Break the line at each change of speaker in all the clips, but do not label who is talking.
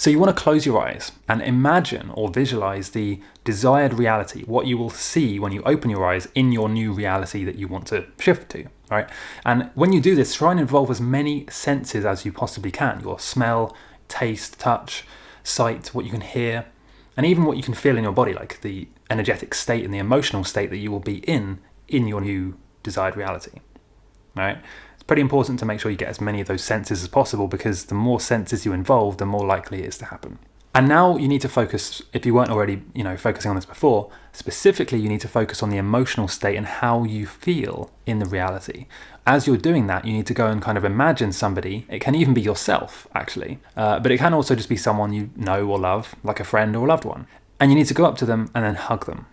So you want to close your eyes and imagine or visualize the desired reality, what you will see when you open your eyes in your new reality that you want to shift to, right? And when you do this, try and involve as many senses as you possibly can. Your smell, taste, touch, sight, what you can hear, and even what you can feel in your body, like the energetic state and the emotional state that you will be in your new desired reality, right? Pretty important to make sure you get as many of those senses as possible, because the more senses you involve, the more likely it is to happen. And now you need to focus, if you weren't already, focusing on this before, specifically you need to focus on the emotional state and how you feel in the reality. As you're doing that, you need to go and kind of imagine somebody. It can even be yourself, actually, but it can also just be someone you know or love, like a friend or a loved one. And you need to go up to them and then hug them.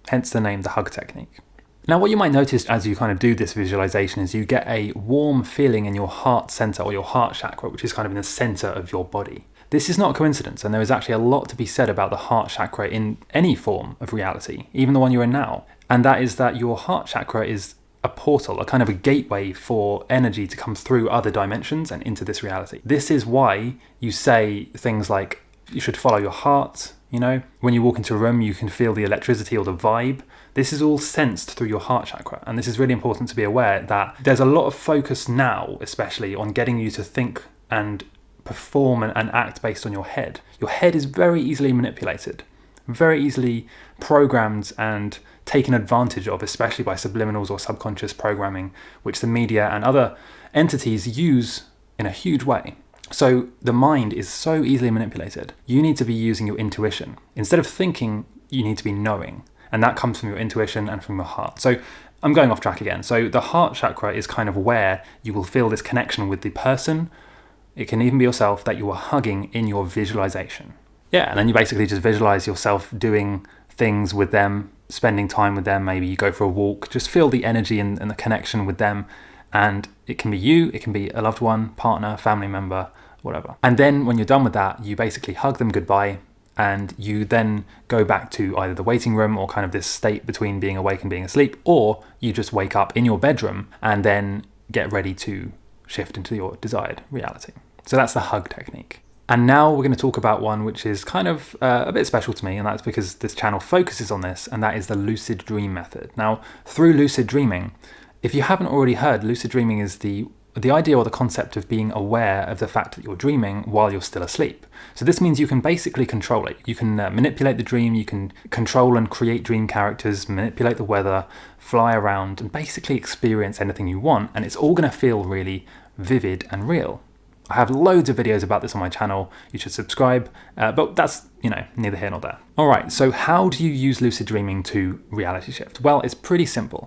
Hence the name, the hug technique. Now, what you might notice as you kind of do this visualization is you get a warm feeling in your heart center, or your heart chakra, which is kind of in the center of your body. This is not a coincidence, and there is actually a lot to be said about the heart chakra in any form of reality, even the one you're in now. And that is that your heart chakra is a portal, a kind of a gateway for energy to come through other dimensions and into this reality. This is why you say things like, you should follow your heart. When you walk into a room, you can feel the electricity or the vibe. This is all sensed through your heart chakra. And this is really important to be aware that there's a lot of focus now, especially on getting you to think and perform and act based on your head. Your head is very easily manipulated, very easily programmed and taken advantage of, especially by subliminals or subconscious programming, which the media and other entities use in a huge way. So the mind is so easily manipulated. You need to be using your intuition. Instead of thinking, you need to be knowing. And that comes from your intuition and from your heart. So I'm going off track again. So the heart chakra is kind of where you will feel this connection with the person. It can even be yourself that you are hugging in your visualization. Yeah, and then you basically just visualize yourself doing things with them, spending time with them. Maybe you go for a walk. Just feel the energy and the connection with them. And it can be you, it can be a loved one, partner, family member, whatever. And then when you're done with that, you basically hug them goodbye, and you then go back to either the waiting room or kind of this state between being awake and being asleep, or you just wake up in your bedroom and then get ready to shift into your desired reality. So that's the hug technique. And now we're going to talk about one which is kind of a bit special to me, and that's because this channel focuses on this, and that is the lucid dream method. Now, through lucid dreaming, if you haven't already heard, lucid dreaming is the idea or the concept of being aware of the fact that you're dreaming while you're still asleep. So this means you can basically control it. You can manipulate the dream, you can control and create dream characters, manipulate the weather, fly around, and basically experience anything you want, and it's all going to feel really vivid and real. I have loads of videos about this on my channel. You should subscribe, but that's, neither here nor there. All right, so how do you use lucid dreaming to reality shift? Well, it's pretty simple.